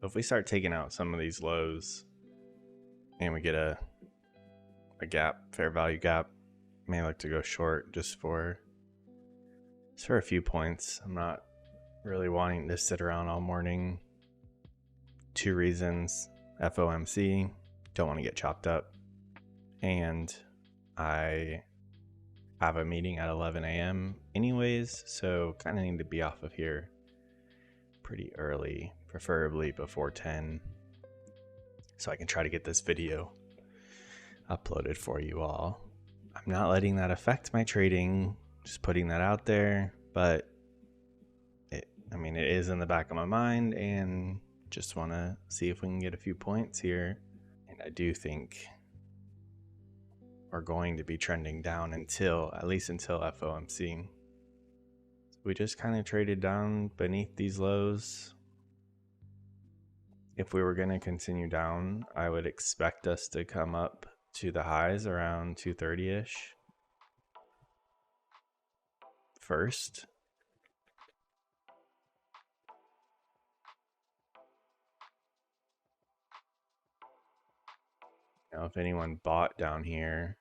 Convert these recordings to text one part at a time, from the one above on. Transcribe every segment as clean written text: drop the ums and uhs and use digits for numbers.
if we start taking out some of these lows and we get a gap, fair value gap, may like to go short just for a few points. I'm not really wanting to sit around all morning. 2 reasons: FOMC, don't want to get chopped up, and I have a meeting at 11 a.m. anyways, so kind of need to be off of here pretty early, preferably before 10, so I can try to get this video uploaded for you all. I'm not letting that affect my trading, just putting that out there, but it is in the back of my mind, and just want to see if we can get a few points here. And I do think we're going to be trending down at least until FOMC. We just kind of traded down beneath these lows. If we were going to continue down, I would expect us to come up to the highs around 230-ish first. Now, if anyone bought down here,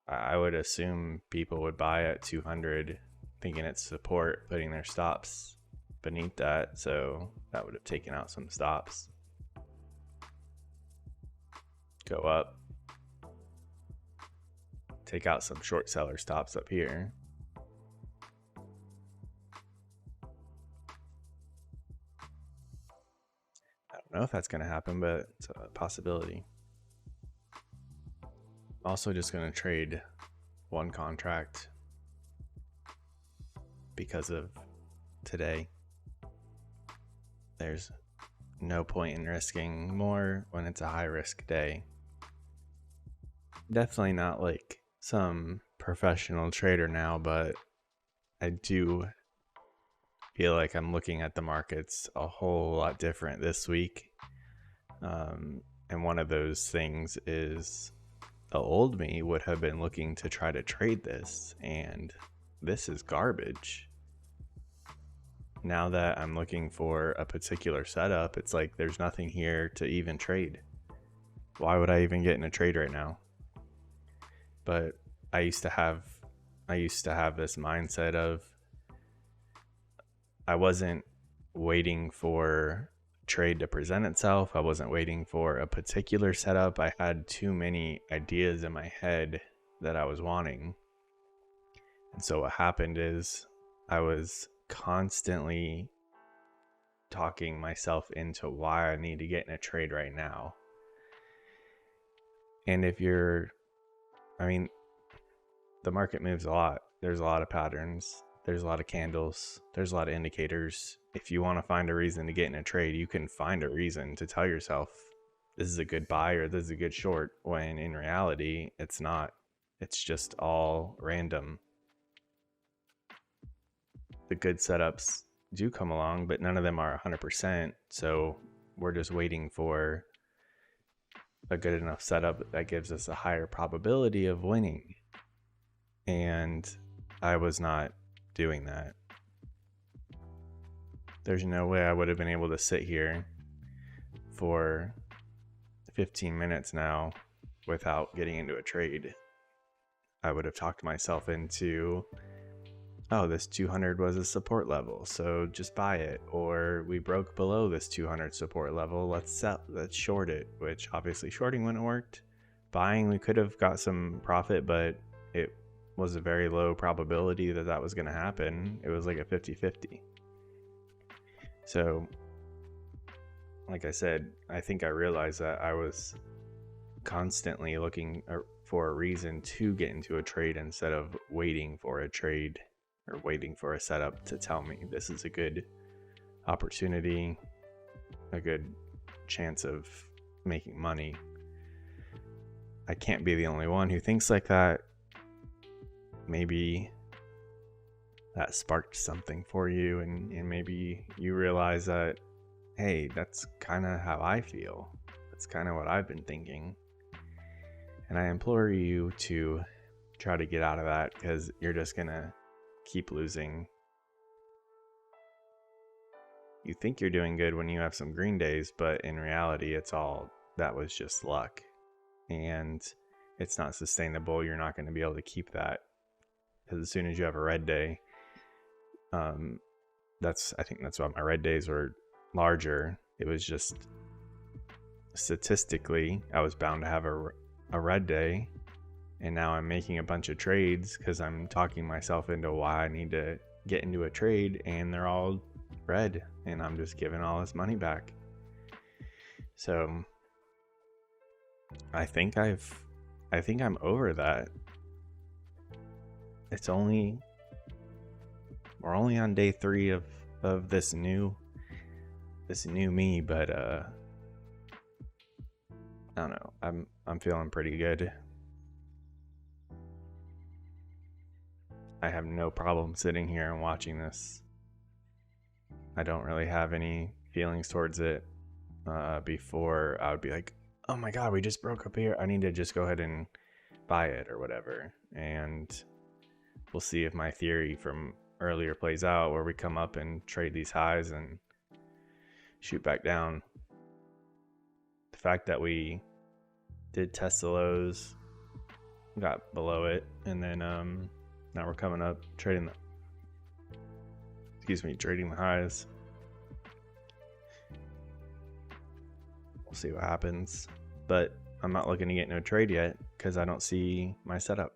I would assume people would buy at 200, thinking it's support, putting their stops beneath that, so that would have taken out some stops. Go up, take out some short seller stops up here. I don't know if that's going to happen, but it's a possibility. Also just going to trade one contract because of today. There's no point in risking more when it's a high risk day. Definitely not like some professional trader now, but I do feel like I'm looking at the markets a whole lot different this week. And one of those things is the old me would have been looking to try to trade this, and this is garbage. Now that I'm looking for a particular setup, it's like there's nothing here to even trade. Why would I even get in a trade right now? But I used to have this mindset of I wasn't waiting for trade to present itself. I wasn't waiting for a particular setup. I had too many ideas in my head that I was wanting. And so what happened is I was constantly talking myself into why I need to get in a trade right now. And the market moves a lot. There's a lot of patterns. There's a lot of candles. There's a lot of indicators. If you want to find a reason to get in a trade, you can find a reason to tell yourself this is a good buy or this is a good short, when in reality, it's not. It's just all random. The good setups do come along, but none of them are 100%. So we're just waiting for a good enough setup that gives us a higher probability of winning. And I was not doing that. There's no way I would have been able to sit here for 15 minutes now without getting into a trade. I would have talked myself into, oh, this 200 was a support level, so just buy it. Or we broke below this 200 support level, let's short it, which obviously shorting wouldn't have worked. Buying, we could have got some profit, but it was a very low probability that was going to happen. It was like a 50-50. So, like I said, I think I realized that I was constantly looking for a reason to get into a trade instead of waiting for a trade or waiting for a setup to tell me this is a good opportunity, a good chance of making money. I can't be the only one who thinks like that. Maybe that sparked something for you, and maybe you realize that, hey, that's kind of how I feel. That's kind of what I've been thinking. And I implore you to try to get out of that, because you're just going to keep losing. you think you're doing good when you have some green days, but in reality, that was just luck. And it's not sustainable. You're not going to be able to keep that. Because as soon as you have a red day, I think that's why my red days were larger. It was just statistically, I was bound to have a red day. And now I'm making a bunch of trades because I'm talking myself into why I need to get into a trade, and they're all red, and I'm just giving all this money back. So I think I'm over that. We're only on day 3 of this new me, but I don't know. I'm feeling pretty good. I have no problem sitting here and watching this. I don't really have any feelings towards it. Before I would be like, oh my god, we just broke up here. I need to just go ahead and buy it or whatever. And we'll see if my theory from earlier plays out, where we come up and trade these highs and shoot back down. The fact that we did test the lows, got below it, and then now we're coming up trading the highs. We'll see what happens, but I'm not looking to get into a trade yet because I don't see my setup.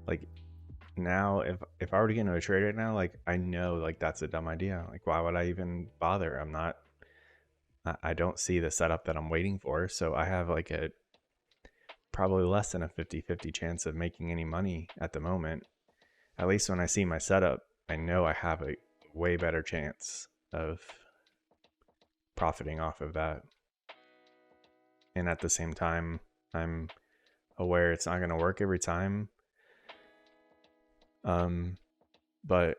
Like now, if I were to get into a trade right now, like I know like that's a dumb idea. Like why would I even bother? I don't see the setup that I'm waiting for, so I have like a probably less than a 50-50 chance of making any money at the moment. At least when I see my setup, I know I have a way better chance of profiting off of that. And at the same time, I'm aware it's not going to work every time. But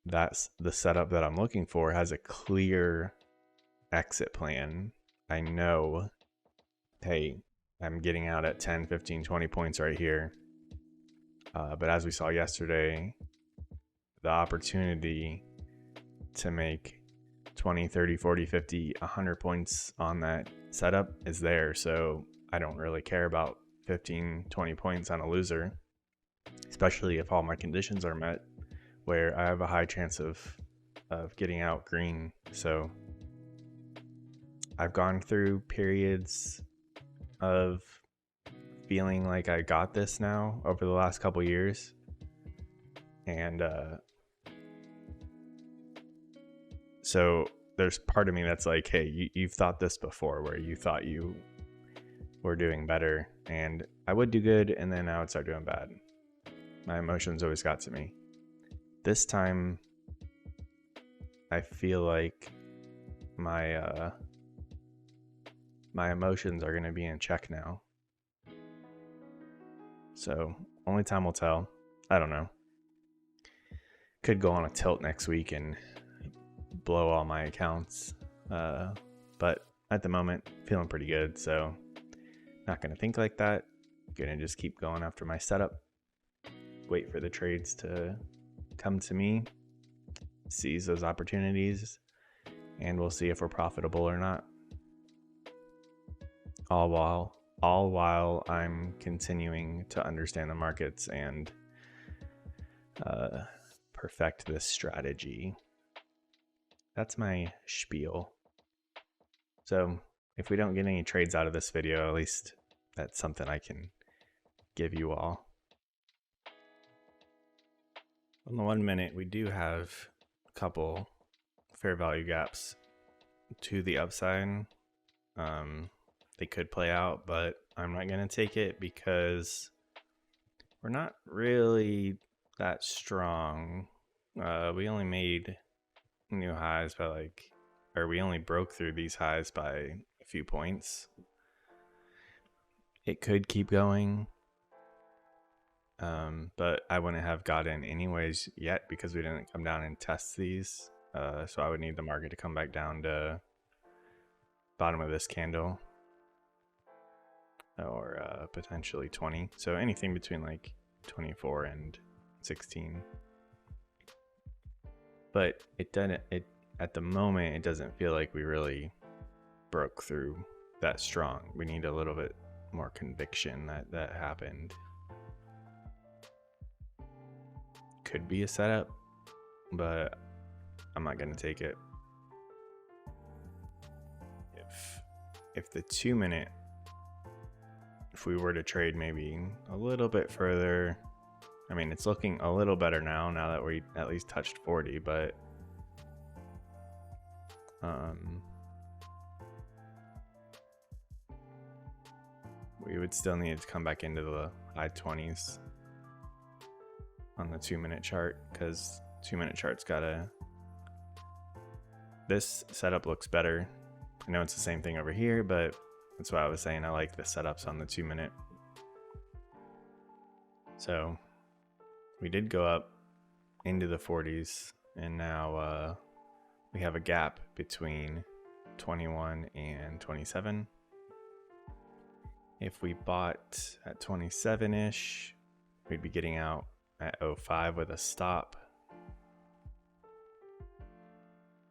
that's the setup that I'm looking for has a clear exit plan. I know, hey, I'm getting out at 10, 15, 20 points right here. But as we saw yesterday, the opportunity to make 20, 30, 40, 50, 100 points on that setup is there. So I don't really care about 15, 20 points on a loser, especially if all my conditions are met, where I have a high chance of getting out green. So I've gone through periods of feeling like I got this now over the last couple years, and so there's part of me that's like, hey, you've thought this before, where you thought you were doing better and I would do good, and then I would start doing bad. My emotions always got to me. This time I feel like my emotions are going to be in check now. So only time will tell. I don't know. Could go on a tilt next week and blow all my accounts. But at the moment, feeling pretty good. So not going to think like that. Going to just keep going after my setup. Wait for the trades to come to me. Seize those opportunities. And we'll see if we're profitable or not. All while I'm continuing to understand the markets and perfect this strategy. That's my spiel. So if we don't get any trades out of this video, at least that's something I can give you all. On the 1 minute, we do have a couple fair value gaps to the upside. They could play out, but I'm not going to take it because we're not really that strong. We only made new highs by we only broke through these highs by a few points. It could keep going, but I wouldn't have got in anyways yet because we didn't come down and test these. So I would need the market to come back down to bottom of this candle. Or potentially 20. So anything between like 24 and 16. but it doesn't, at the moment, it doesn't feel like we really broke through that strong. We need a little bit more conviction that that happened. Could be a setup, but I'm not going to take it. If the 2 minute, if we were to trade maybe a little bit further, I mean, it's looking a little better now that we at least touched 40, but we would still need to come back into the high 20s on the 2 minute chart, because 2 minute chart's gotta, this setup looks better. I know it's the same thing over here, but that's why I was saying I like the setups on the 2 minute. So we did go up into the 40s, and now we have a gap between 21 and 27. If we bought at 27-ish, we'd be getting out at 05 with a stop.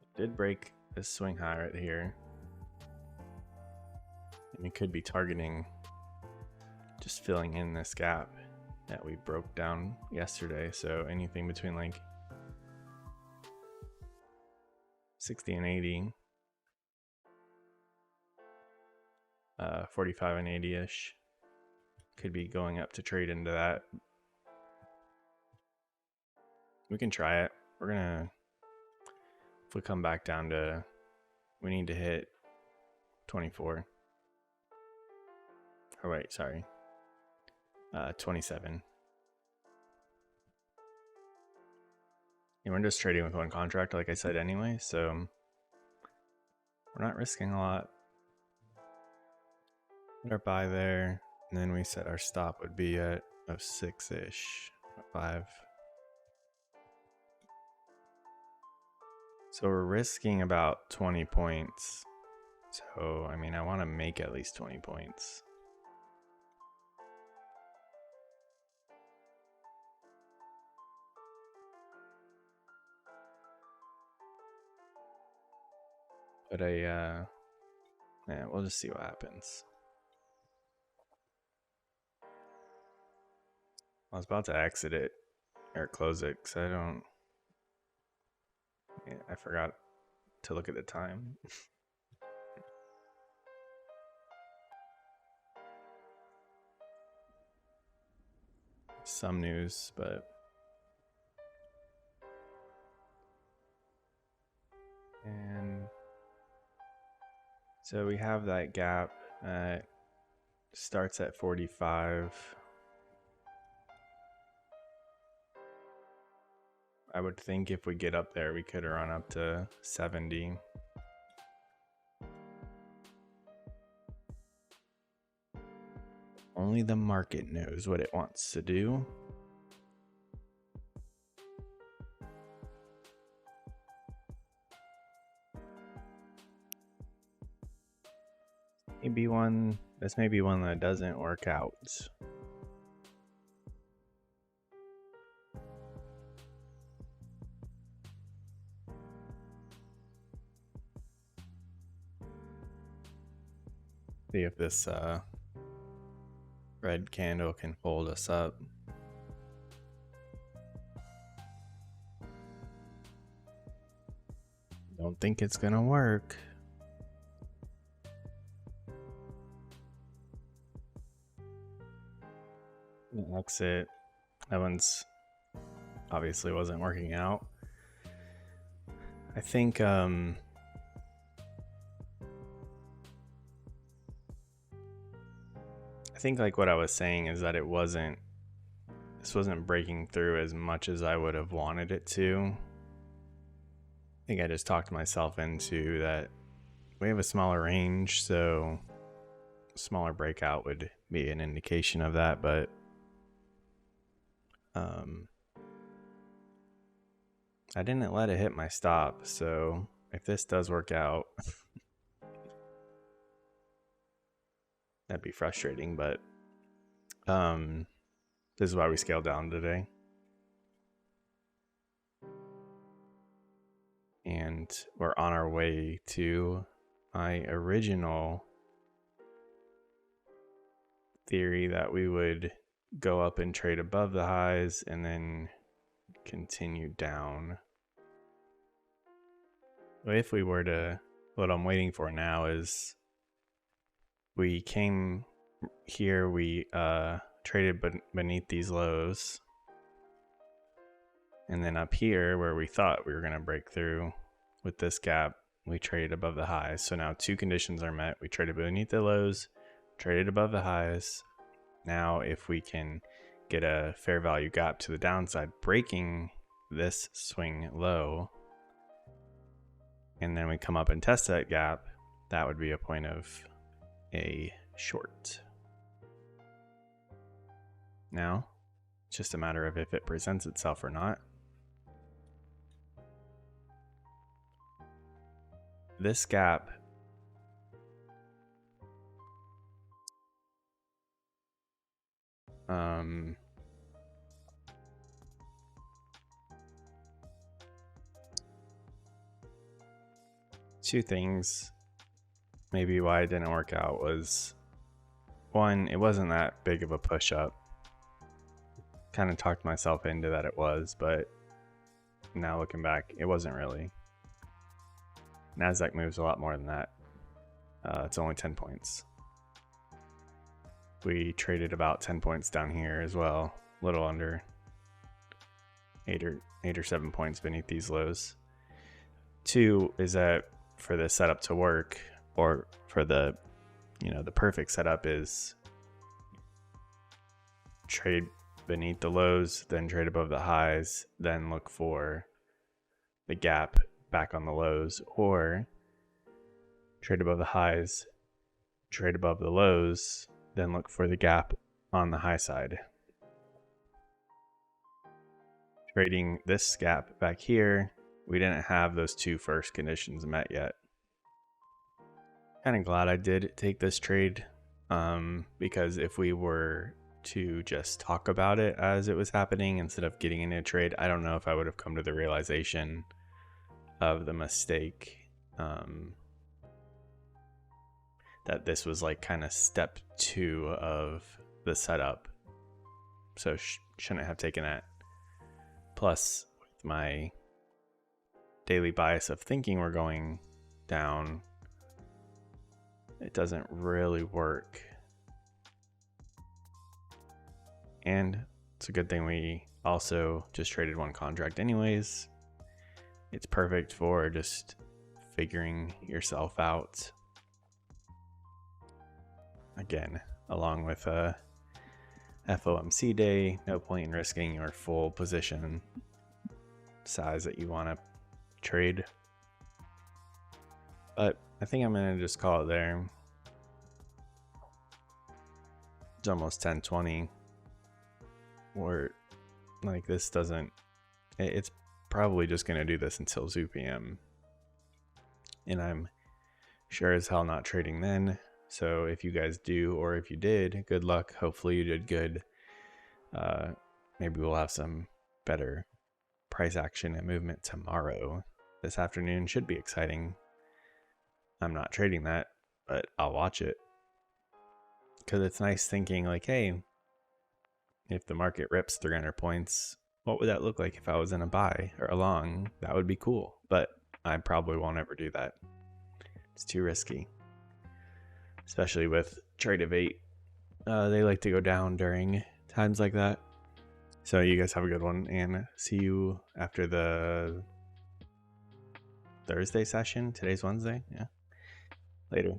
It did break this swing high right here. And we could be targeting just filling in this gap that we broke down yesterday. So anything between like 60 and 80, 45 and 80-ish could be going up to trade into that. We can try it. We're gonna, if we come back down to, we need to hit 24. Oh wait, sorry. 27. And we're just trading with one contract, like I said anyway, so we're not risking a lot. Put our buy there, and then we said our stop would be at 06-ish, 5. So we're risking about 20 points. So, I mean, I want to make at least 20 points. But yeah, we'll just see what happens. I was about to exit it or close it because I forgot to look at the time. Some news, but and so we have that gap starts at 45. I would think if we get up there, we could run up to 70. Only the market knows what it wants to do. This may be one that doesn't work out. See if this red candle can hold us up. Don't think it's gonna work. Exit. That one's obviously wasn't working out. I think like what I was saying is that this wasn't breaking through as much as I would have wanted it to. I think I just talked myself into that. We have a smaller range, so a smaller breakout would be an indication of that, but I didn't let it hit my stop, so if this does work out, that'd be frustrating, but this is why we scaled down today. and we're on our way to my original theory that we would go up and trade above the highs and then continue down. If we were to, what I'm waiting for now is we came here, we traded beneath these lows, and then up here where we thought we were going to break through with this gap, we traded above the highs. So now two conditions are met. We traded beneath the lows, traded above the highs. Now if we can get a fair value gap to the downside, breaking this swing low, and then we come up and test that gap, that would be a point of a short. Now it's just a matter of if it presents itself or not. This gap two things maybe why it didn't work out was, one, it wasn't that big of a push up. Kind of talked myself into that it was, but now looking back, it wasn't really. NASDAQ moves a lot more than that. It's only 10 points. We traded about 10 points down here as well, a little under 8 or 7 points beneath these lows. Two is that for the setup to work, or for the, the perfect setup is trade beneath the lows, then trade above the highs, then look for the gap back on the lows, or trade above the highs, trade above the lows, then look for the gap on the high side. Trading this gap back here, we didn't have those two first conditions met yet. Kind of glad I did take this trade, because if we were to just talk about it as it was happening instead of getting into a trade, I don't know if I would have come to the realization of the mistake, that this was like kind of step 2 of the setup. So shouldn't have taken that. Plus, with my daily bias of thinking we're going down, it doesn't really work. And it's a good thing we also just traded one contract anyways. It's perfect for just figuring yourself out. Again, along with a FOMC day, no point in risking your full position size that you want to trade. But I think I'm going to just call it there. It's almost 10:20. Or like this doesn't, it's probably just going to do this until 2 p.m. And I'm sure as hell not trading then. So if you guys do, or if you did, good luck. Hopefully you did good. Maybe we'll have some better price action and movement tomorrow. This afternoon should be exciting. I'm not trading that, but I'll watch it. Because it's nice thinking like, hey, if the market rips 300 points, what would that look like if I was in a buy or a long? That would be cool. But I probably won't ever do that. It's too risky. Especially with Tradervue. They like to go down during times like that. So you guys have a good one, and see you after the Thursday session. Today's Wednesday. Yeah. Later.